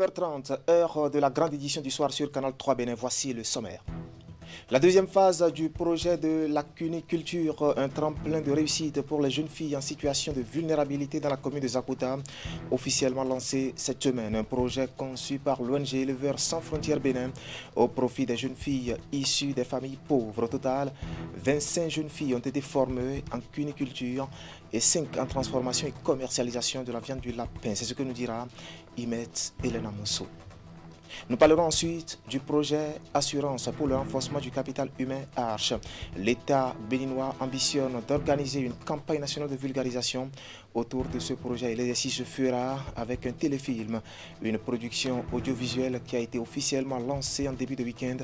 19h30, heure de la grande édition du soir sur Canal 3 Bénin. Voici le sommaire. La deuxième phase du projet de la cuniculture, un tremplin de réussite pour les jeunes filles en situation de vulnérabilité dans la commune de Zakouta, officiellement lancé cette semaine. Un projet conçu par l'ONG Éleveurs sans frontières Bénin au profit des jeunes filles issues des familles pauvres. Au total, 25 jeunes filles ont été formées en cuniculture et 5 en transformation et commercialisation de la viande du lapin. C'est ce que nous dira Imet Elena Mousso. Nous parlerons ensuite du projet Assurance pour le renforcement du capital humain Arche. L'État béninois ambitionne d'organiser une campagne nationale de vulgarisation autour de ce projet. L'exercice se fera avec un téléfilm, une production audiovisuelle qui a été officiellement lancée en début de week-end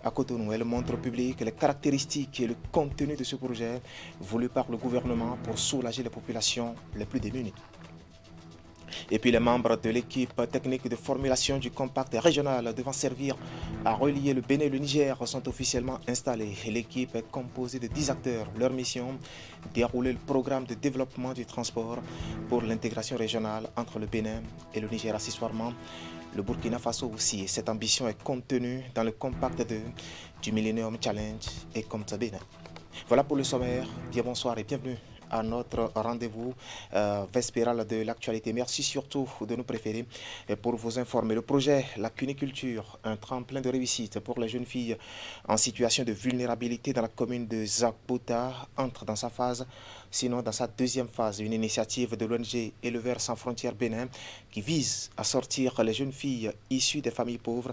à Cotonou. Elle montre au public les caractéristiques et le contenu de ce projet voulu par le gouvernement pour soulager les populations les plus démunies. Et puis les membres de l'équipe technique de formulation du compact régional devant servir à relier le Bénin et le Niger sont officiellement installés. L'équipe est composée de 10 acteurs. Leur mission, dérouler le programme de développement du transport pour l'intégration régionale entre le Bénin et le Niger. Accessoirement, le Burkina Faso aussi. Cette ambition est contenue dans le compact 2 du Millennium Challenge et Compte Bénin. Voilà pour le sommaire. Bien bonsoir et bienvenue à notre rendez-vous vespéral de l'actualité. Merci surtout de nous préférer pour vous informer. Le projet La Cuniculture, un tremplin de réussite pour les jeunes filles en situation de vulnérabilité dans la commune de Zakouta, entre dans sa phase, sinon dans sa deuxième phase, une initiative de l'ONG Éleveurs sans frontières Bénin qui vise à sortir les jeunes filles issues des familles pauvres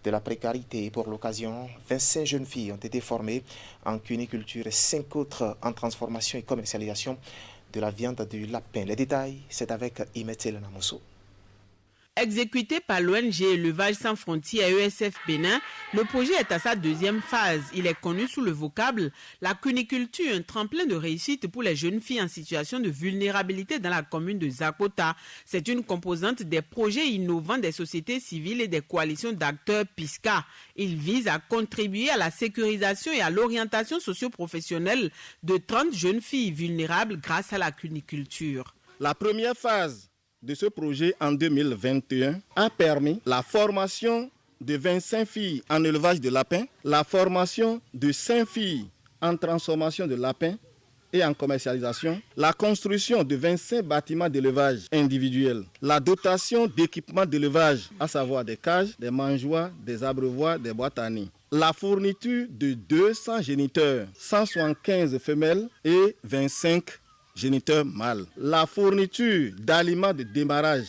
de la précarité. Pour l'occasion, 25 jeunes filles ont été formées en cuniculture et 5 autres en transformation et commercialisation de la viande du lapin. Les détails, c'est avec Imet Elena Mousso. Exécuté par l'ONG Élevage sans frontières ESF Bénin, le projet est à sa deuxième phase. Il est connu sous le vocable la cuniculture, un tremplin de réussite pour les jeunes filles en situation de vulnérabilité dans la commune de Zakouta. C'est une composante des projets innovants des sociétés civiles et des coalitions d'acteurs PISCA. Il vise à contribuer à la sécurisation et à l'orientation socio-professionnelle de 30 jeunes filles vulnérables grâce à la cuniculture. La première phase de ce projet en 2021 a permis la formation de 25 filles en élevage de lapins, la formation de 5 filles en transformation de lapins et en commercialisation, la construction de 25 bâtiments d'élevage individuels, la dotation d'équipements d'élevage, à savoir des cages, des mangeoires, des abreuvoirs, des boîtes à nids, la fourniture de 200 géniteurs, 175 femelles et 25 géniteur mâle. La fourniture d'aliments de démarrage.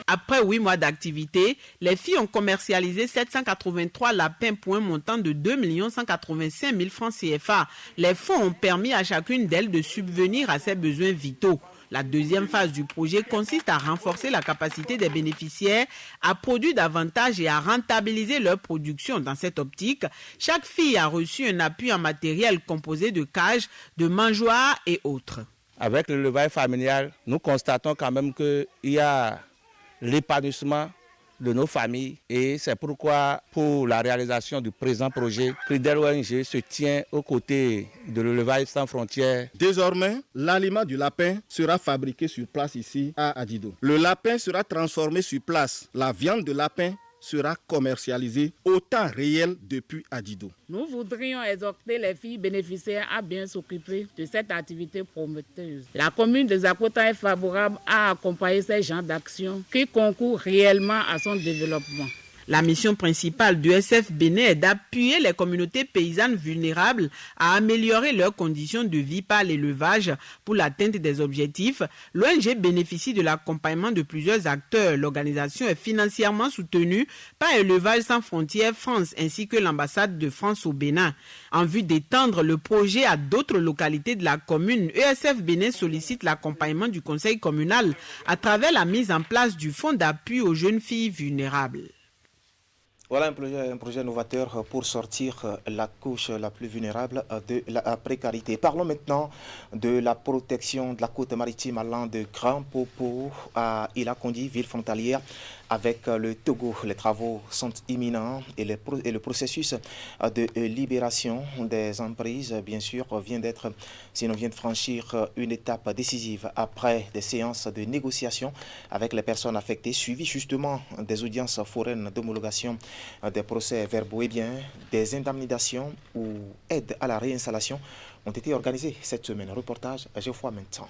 Après 8 mois d'activité, les filles ont commercialisé 783 lapins pour un montant de 2 185 000 francs CFA. Les fonds ont permis à chacune d'elles de subvenir à ses besoins vitaux. La deuxième phase du projet consiste à renforcer la capacité des bénéficiaires à produire davantage et à rentabiliser leur production. Dans cette optique, chaque fille a reçu un appui en matériel composé de cages, de mangeoires et autres. Avec l'élevage familial, nous constatons quand même qu'il y a l'épanouissement de nos familles et c'est pourquoi pour la réalisation du présent projet, Cridel ONG se tient aux côtés de l'élevage sans frontières. Désormais, l'aliment du lapin sera fabriqué sur place ici à Adido. Le lapin sera transformé sur place. La viande de lapin sera commercialisée au temps réel depuis Adido. Nous voudrions exhorter les filles bénéficiaires à bien s'occuper de cette activité prometteuse. La commune de Zakouta est favorable à accompagner ces genres d'actions qui concourent réellement à son développement. La mission principale du SF Bénin est d'appuyer les communautés paysannes vulnérables à améliorer leurs conditions de vie par l'élevage pour l'atteinte des objectifs. L'ONG bénéficie de l'accompagnement de plusieurs acteurs. L'organisation est financièrement soutenue par Élevage sans frontières France ainsi que l'ambassade de France au Bénin. En vue d'étendre le projet à d'autres localités de la commune, ESF Bénin sollicite l'accompagnement du conseil communal à travers la mise en place du fonds d'appui aux jeunes filles vulnérables. Voilà un projet novateur pour sortir la couche la plus vulnérable de la précarité. Parlons maintenant de la protection de la côte maritime allant de Grand Popo à Ilakondi, ville frontalière avec le Togo. Les travaux sont imminents et le processus de libération des emprises, bien sûr, vient de franchir une étape décisive après des séances de négociation avec les personnes affectées, suivies justement des audiences foraines d'homologation des procès verbaux. Eh bien, des indemnisations ou aides à la réinstallation ont été organisées cette semaine. Reportage Geoffroy Mentan.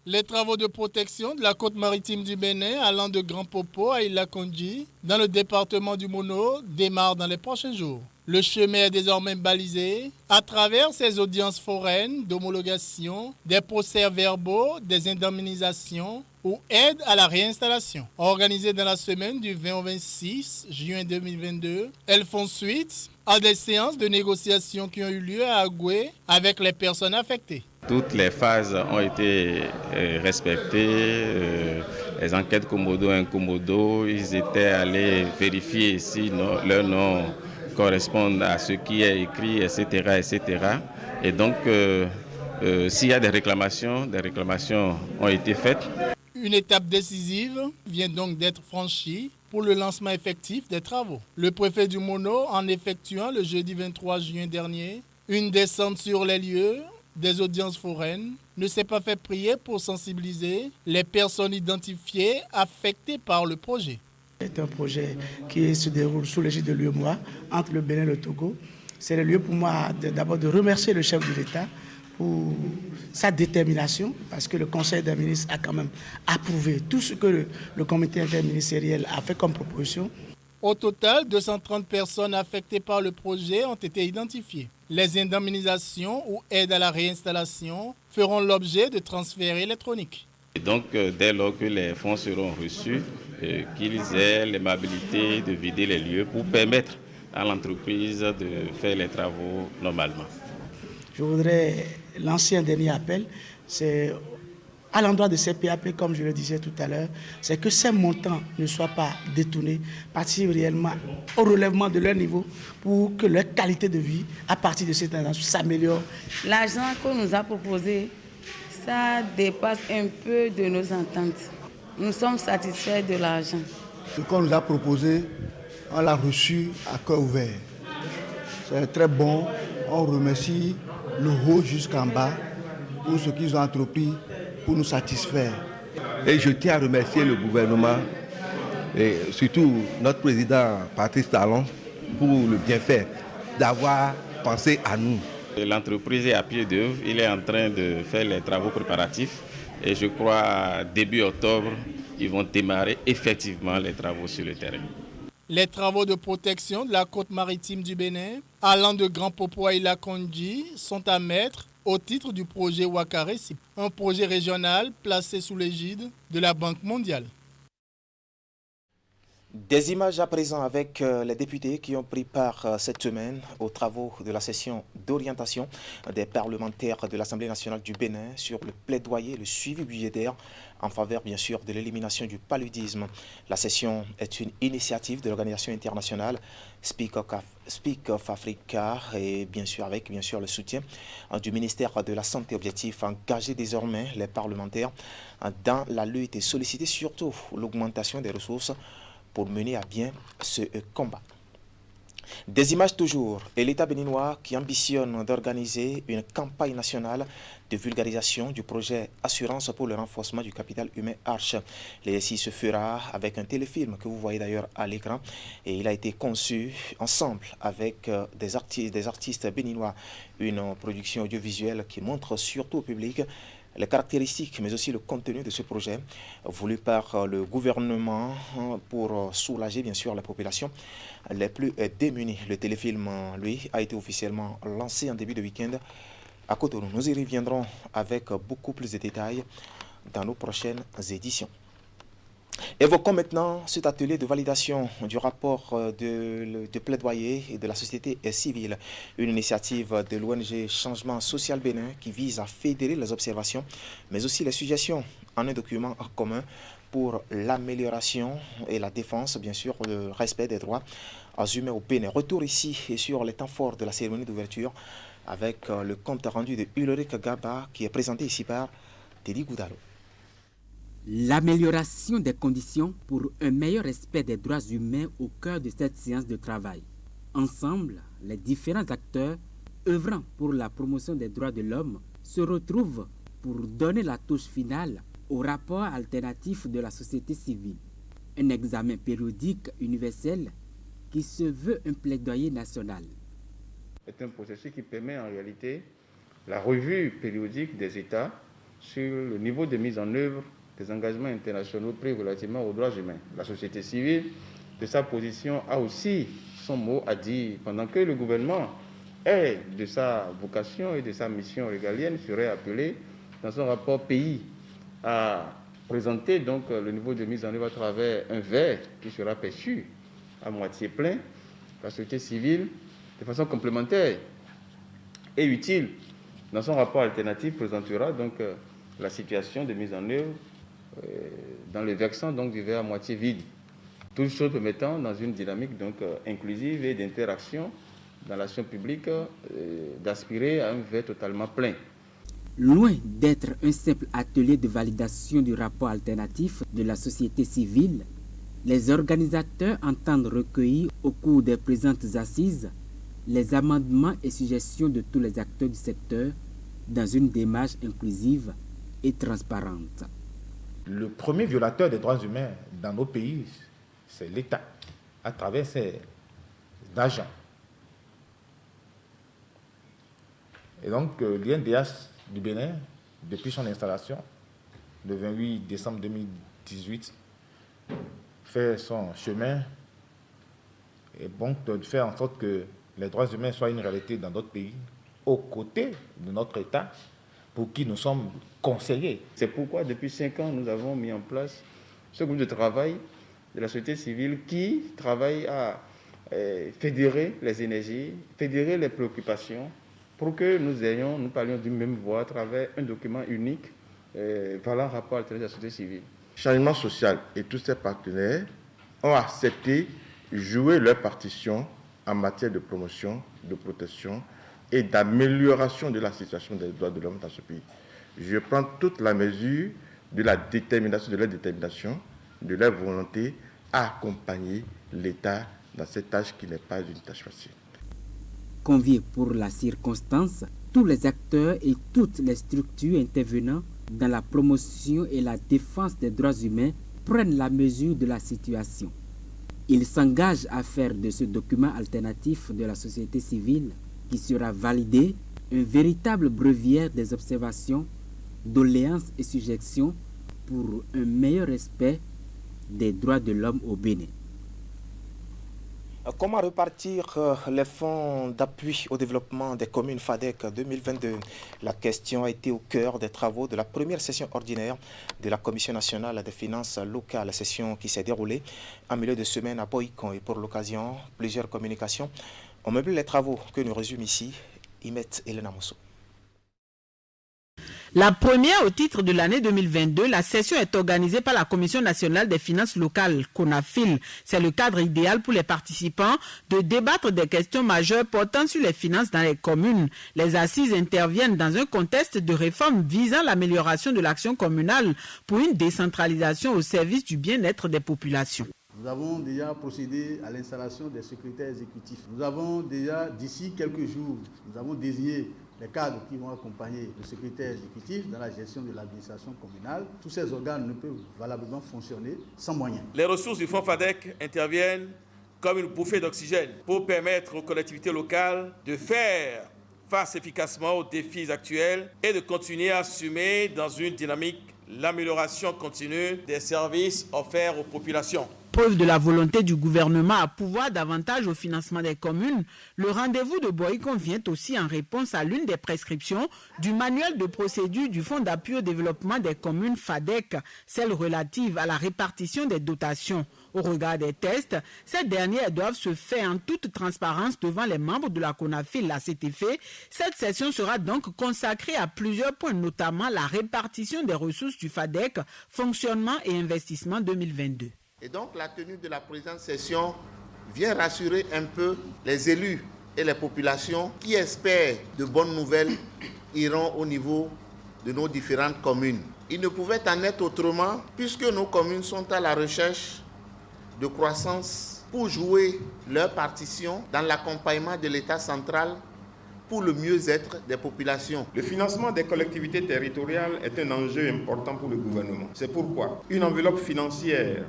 Les travaux de protection de la côte maritime du Bénin allant de Grand Popo à Ilakondi, dans le département du Mono, démarrent dans les prochains jours. Le chemin est désormais balisé à travers ces audiences foraines d'homologation, des procès verbaux, des indemnisations ou aides à la réinstallation. Organisées dans la semaine du 20 au 26 juin 2022, elles font suite à des séances de négociation qui ont eu lieu à Agoué avec les personnes affectées. Toutes les phases ont été respectées, les enquêtes commodo incommodo, ils étaient allés vérifier si leurs noms correspondent à ce qui est écrit, etc. etc. Et donc, s'il y a des réclamations ont été faites. Une étape décisive vient donc d'être franchie pour le lancement effectif des travaux. Le préfet du Mono, en effectuant le jeudi 23 juin dernier une descente sur les lieux des audiences foraines, ne s'est pas fait prier pour sensibiliser les personnes identifiées affectées par le projet. C'est un projet qui se déroule sous l'égide de l'UEMOA, entre le Bénin et le Togo. C'est le lieu pour moi d'abord de remercier le chef de l'État pour sa détermination, parce que le Conseil des ministres a quand même approuvé tout ce que le comité interministériel a fait comme proposition. Au total, 230 personnes affectées par le projet ont été identifiées. Les indemnisations ou aides à la réinstallation feront l'objet de transferts électroniques. Et donc, dès lors que les fonds seront reçus, qu'ils aient l'aimabilité de vider les lieux pour permettre à l'entreprise de faire les travaux normalement. Je voudrais lancer un dernier appel, c'est à l'endroit de ces PAP, comme je le disais tout à l'heure, c'est que ces montants ne soient pas détournés, participent réellement au relèvement de leur niveau pour que leur qualité de vie, à partir de cette annonce, s'améliore. L'argent qu'on nous a proposé, ça dépasse un peu de nos ententes. Nous sommes satisfaits de l'argent. Ce qu'on nous a proposé, on l'a reçu à cœur ouvert. C'est très bon. On remercie le haut jusqu'en bas pour ce qu'ils ont entrepris pour nous satisfaire. Et je tiens à remercier le gouvernement et surtout notre président Patrice Talon pour le bienfait d'avoir pensé à nous. L'entreprise est à pied d'œuvre, il est en train de faire les travaux préparatifs et je crois début octobre, ils vont démarrer effectivement les travaux sur le terrain. Les travaux de protection de la côte maritime du Bénin, allant de Grand Popo à Ilakondi, sont à mettre au titre du projet Wakare, un projet régional placé sous l'égide de la Banque mondiale. Des images à présent avec les députés qui ont pris part cette semaine aux travaux de la session d'orientation des parlementaires de l'Assemblée nationale du Bénin sur le plaidoyer, le suivi budgétaire en faveur bien sûr de l'élimination du paludisme. La session est une initiative de l'organisation internationale Speak of Africa et bien sûr avec le soutien du ministère de la Santé. Objectif, engager désormais les parlementaires dans la lutte et solliciter surtout l'augmentation des ressources pour mener à bien ce combat. Des images toujours, et l'État béninois qui ambitionne d'organiser une campagne nationale de vulgarisation du projet Assurance pour le renforcement du capital humain Arche. L'ESI se fera avec un téléfilm que vous voyez d'ailleurs à l'écran et il a été conçu ensemble avec des artistes béninois. Une production audiovisuelle qui montre surtout au public les caractéristiques, mais aussi le contenu de ce projet voulu par le gouvernement pour soulager bien sûr la population les plus démunies. Le téléfilm, lui, a été officiellement lancé en début de week-end à Cotonou. Nous y reviendrons avec beaucoup plus de détails dans nos prochaines éditions. Évoquons maintenant cet atelier de validation du rapport de plaidoyer et de la société civile, une initiative de l'ONG Changement Social Bénin qui vise à fédérer les observations, mais aussi les suggestions en un document commun pour l'amélioration et la défense, bien sûr, le respect des droits humains au Bénin. Retour ici et sur les temps forts de la cérémonie d'ouverture avec le compte rendu de Ulrich Gaba qui est présenté ici par Teddy Goudalo. L'amélioration des conditions pour un meilleur respect des droits humains au cœur de cette séance de travail. Ensemble, les différents acteurs œuvrant pour la promotion des droits de l'homme se retrouvent pour donner la touche finale au rapport alternatif de la société civile, un examen périodique universel qui se veut un plaidoyer national. C'est un processus qui permet en réalité la revue périodique des États sur le niveau de mise en œuvre des engagements internationaux pris relativement aux droits humains. La société civile, de sa position, a aussi son mot à dire, pendant que le gouvernement est de sa vocation et de sa mission régalienne serait appelé dans son rapport pays à présenter donc le niveau de mise en œuvre à travers un verre qui sera perçu à moitié plein. La société civile, de façon complémentaire et utile, dans son rapport alternatif, présentera donc la situation de mise en œuvre dans le versant donc du verre à moitié vide. Toutes choses permettant dans une dynamique donc inclusive et d'interaction dans l'action publique d'aspirer à un verre totalement plein. Loin d'être un simple atelier de validation du rapport alternatif de la société civile, les organisateurs entendent recueillir au cours des présentes assises les amendements et suggestions de tous les acteurs du secteur dans une démarche inclusive et transparente. Le premier violateur des droits humains dans nos pays, c'est l'État, à travers ses agents. Et donc, l'INDH du Bénin, depuis son installation, le 28 décembre 2018, fait son chemin et donc de faire en sorte que les droits humains soient une réalité dans notre pays, aux côtés de notre État, pour qui nous sommes conseillés. C'est pourquoi, depuis 5 ans, nous avons mis en place ce groupe de travail de la société civile qui travaille à fédérer les énergies, fédérer les préoccupations, pour que nous parlions d'une même voix à travers un document unique valant rapport alternatif de la société civile. Changement social et tous ses partenaires ont accepté jouer leur partition en matière de promotion, de protection et d'amélioration de la situation des droits de l'homme dans ce pays. Je prends toute la mesure de la détermination, de leur volonté à accompagner l'État dans cette tâche qui n'est pas une tâche facile. Conviés pour la circonstance, tous les acteurs et toutes les structures intervenant dans la promotion et la défense des droits humains prennent la mesure de la situation. Ils s'engagent à faire de ce document alternatif de la société civile, qui sera validé, un véritable breviaire des observations, doléances et suggestions pour un meilleur respect des droits de l'homme au Bénin. Comment repartir les fonds d'appui au développement des communes FADEC 2022? La question a été au cœur des travaux de la première session ordinaire de la Commission nationale des finances locales, session qui s'est déroulée en milieu de semaine à Boïcon. Et pour l'occasion, plusieurs communications ont meublé les travaux que nous résume ici Imet Elena Mosso. La première au titre de l'année 2022, la session est organisée par la Commission nationale des finances locales, CONAFIL. C'est le cadre idéal pour les participants de débattre des questions majeures portant sur les finances dans les communes. Les assises interviennent dans un contexte de réforme visant l'amélioration de l'action communale pour une décentralisation au service du bien-être des populations. Nous avons déjà procédé à l'installation des secrétaires exécutifs. Nous avons déjà, d'ici quelques jours, nous avons désigné les cadres qui vont accompagner le secrétaire exécutif dans la gestion de l'administration communale. Tous ces organes ne peuvent valablement fonctionner sans moyens. Les ressources du Fonds FADEC interviennent comme une bouffée d'oxygène pour permettre aux collectivités locales de faire face efficacement aux défis actuels et de continuer à assumer dans une dynamique l'amélioration continue des services offerts aux populations. Preuve de la volonté du gouvernement à pouvoir davantage au financement des communes, le rendez-vous de Boycon vient aussi en réponse à l'une des prescriptions du manuel de procédure du Fonds d'appui au développement des communes FADEC, celle relative à la répartition des dotations. Au regard des tests, ces dernières doivent se faire en toute transparence devant les membres de la CONAFIL. À cet effet, cette session sera donc consacrée à plusieurs points, notamment la répartition des ressources du FADEC, fonctionnement et investissement 2022. Et donc la tenue de la présente session vient rassurer un peu les élus et les populations qui espèrent de bonnes nouvelles iront au niveau de nos différentes communes. Il ne pouvait en être autrement puisque nos communes sont à la recherche de croissance pour jouer leur partition dans l'accompagnement de l'État central pour le mieux-être des populations. Le financement des collectivités territoriales est un enjeu important pour le gouvernement. C'est pourquoi une enveloppe financière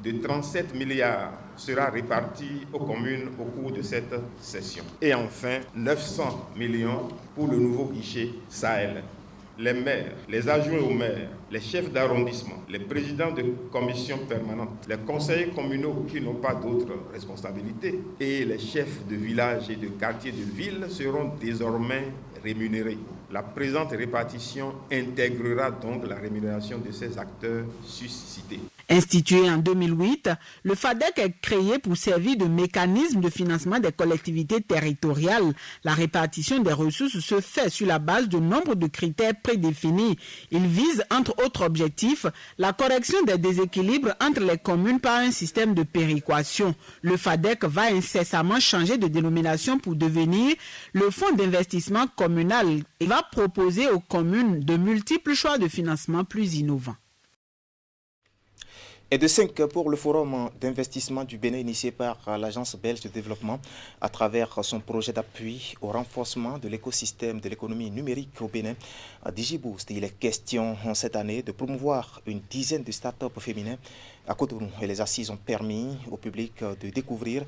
de 37 milliards sera répartie aux communes au cours de cette session. Et enfin, 900 millions pour le nouveau guichet Sahel. Les maires, les adjoints aux maires, les chefs d'arrondissement, les présidents de commissions permanentes, les conseillers communaux qui n'ont pas d'autres responsabilités et les chefs de village et de quartier de ville seront désormais rémunérés. La présente répartition intégrera donc la rémunération de ces acteurs suscités. Institué en 2008, le FADEC est créé pour servir de mécanisme de financement des collectivités territoriales. La répartition des ressources se fait sur la base de nombre de critères prédéfinis. Il vise, entre autres objectifs, la correction des déséquilibres entre les communes par un système de péréquation. Le FADEC va incessamment changer de dénomination pour devenir le Fonds d'investissement communal et va proposer aux communes de multiples choix de financement plus innovants. Et de 5 pour le forum d'investissement du Bénin initié par l'Agence belge de développement à travers son projet d'appui au renforcement de l'écosystème de l'économie numérique au Bénin, DigiBoost. Il est question cette année de promouvoir une dizaine de start-up féminins à Cotonou. Et les assises ont permis au public de découvrir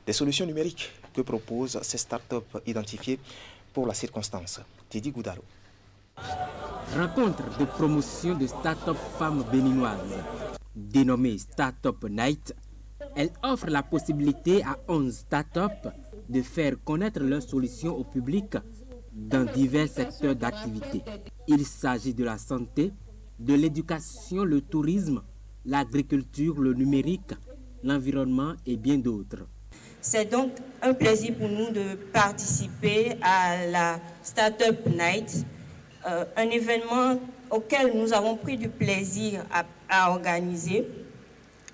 des solutions numériques que proposent ces start-up identifiées pour la circonstance. Tidi Goudaro. Rencontre de promotion de start-up femmes béninoises. Dénommée Startup Night, elle offre la possibilité à 11 startups de faire connaître leurs solutions au public dans divers secteurs d'activité. Il s'agit de la santé, de l'éducation, le tourisme, l'agriculture, le numérique, l'environnement et bien d'autres. C'est donc un plaisir pour nous de participer à la Startup Night, un événement auquel nous avons pris du plaisir à organiser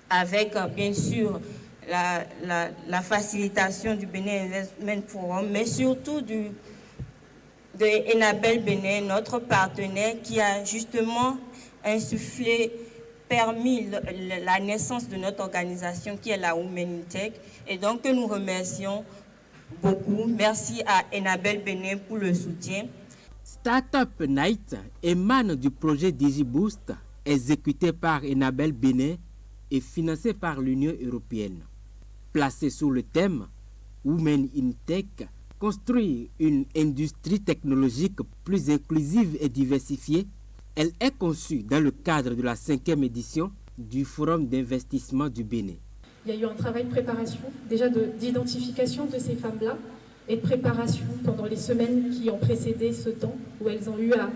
avec bien sûr la facilitation du Bénin Investment Forum, mais surtout de Enabel Bénin, notre partenaire qui a justement permis la naissance de notre organisation qui est la Womenitech et donc que nous remercions beaucoup. Merci à Enabel Bénin pour le soutien. Startup Night émane du projet DigiBoost exécuté par Enabel Bénin et financé par l'Union européenne. Placé sous le thème Women in Tech, construire une industrie technologique plus inclusive et diversifiée, elle est conçue dans le cadre de la 5e édition du Forum d'investissement du Bénin. Il y a eu un travail de préparation, déjà d'identification de ces femmes-là, et de préparation pendant les semaines qui ont précédé ce temps où elles ont eu à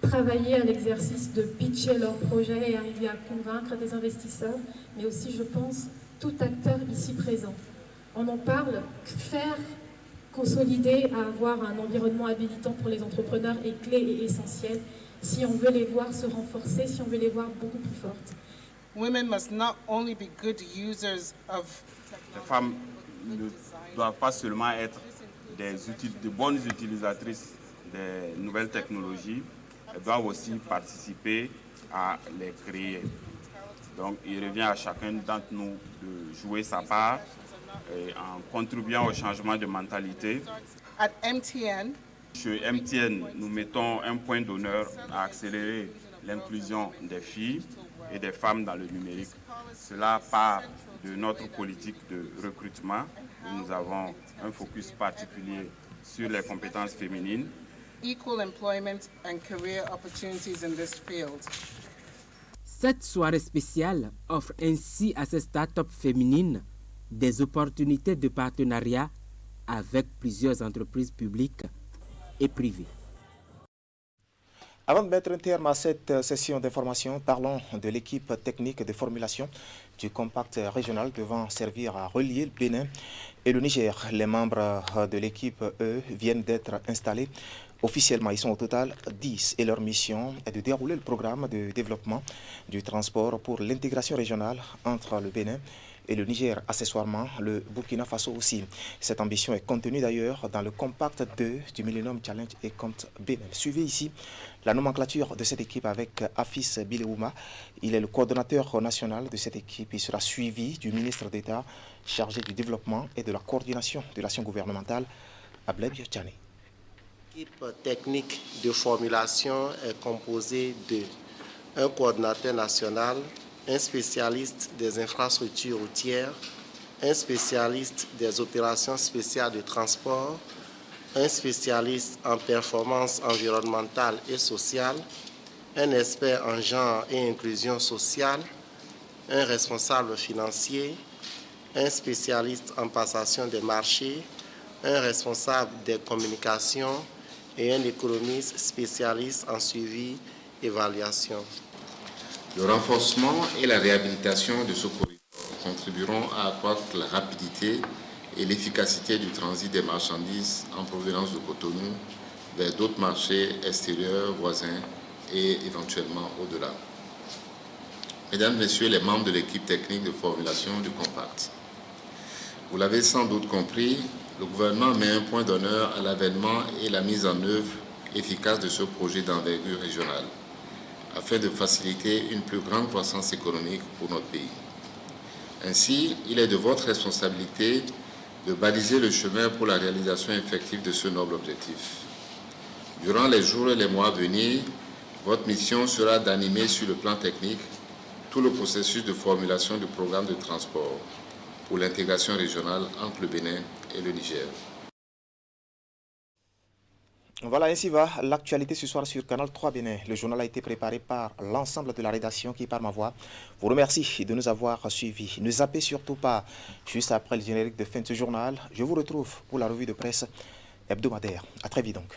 travailler à l'exercice de pitcher leur projet et arriver à convaincre des investisseurs, mais aussi, je pense, tout acteur ici présent. On en parle, faire consolider, à avoir un environnement habilitant pour les entrepreneurs est clé et essentiel si on veut les voir se renforcer, si on veut les voir beaucoup plus fortes. Women must not only be good users of les femmes ne doivent pas seulement être de bonnes utilisatrices des nouvelles technologies, elles doivent aussi participer à les créer. Donc il revient à chacun d'entre nous de jouer sa part en contribuant au changement de mentalité. At MTN, chez MTN, nous mettons un point d'honneur à accélérer l'inclusion des filles et des femmes dans le numérique. Cela part de notre politique de recrutement. Nous avons un focus particulier sur les compétences féminines. Equal employment and career opportunities in this field. Cette soirée spéciale offre ainsi à ces startups féminines des opportunités de partenariat avec plusieurs entreprises publiques et privées. Avant de mettre un terme à cette session d'information, parlons de l'équipe technique de formulation du compact régional devant servir à relier le Bénin et le Niger. Les membres de l'équipe, eux, viennent d'être installés officiellement. Ils sont au total 10 et leur mission est de dérouler le programme de développement du transport pour l'intégration régionale entre le Bénin et le Niger, accessoirement le Burkina Faso aussi. Cette ambition est contenue d'ailleurs dans le Compact 2 du Millennium Challenge et Compte Bénin. Suivez ici la nomenclature de cette équipe avec Afis Bileouma. Il est le coordonnateur national de cette équipe. Il sera suivi du ministre d'État chargé du développement et de la coordination de l'action gouvernementale, Ableb Tchani. L'équipe technique de formulation est composée d'un coordonnateur national, un spécialiste des infrastructures routières, un spécialiste des opérations spéciales de transport, un spécialiste en performance environnementale et sociale, un expert en genre et inclusion sociale, un responsable financier, un spécialiste en passation des marchés, un responsable des communications et un économiste spécialiste en suivi et évaluation. Le renforcement et la réhabilitation de ce corridor contribueront à accroître la rapidité et l'efficacité du transit des marchandises en provenance de Cotonou vers d'autres marchés extérieurs, voisins et éventuellement au-delà. Mesdames, Messieurs les membres de l'équipe technique de formulation du Compact, vous l'avez sans doute compris, le gouvernement met un point d'honneur à l'avènement et la mise en œuvre efficace de ce projet d'envergure régionale, afin de faciliter une plus grande croissance économique pour notre pays. Ainsi, il est de votre responsabilité de baliser le chemin pour la réalisation effective de ce noble objectif. Durant les jours et les mois à venir, votre mission sera d'animer sur le plan technique tout le processus de formulation du programme de transport pour l'intégration régionale entre le Bénin et le Niger. Voilà, ainsi va l'actualité ce soir sur Canal 3 Bénin. Le journal a été préparé par l'ensemble de la rédaction qui, par ma voix, vous remercie de nous avoir suivis. Ne zappez surtout pas, juste après le générique de fin de ce journal, je vous retrouve pour la revue de presse hebdomadaire. À très vite donc.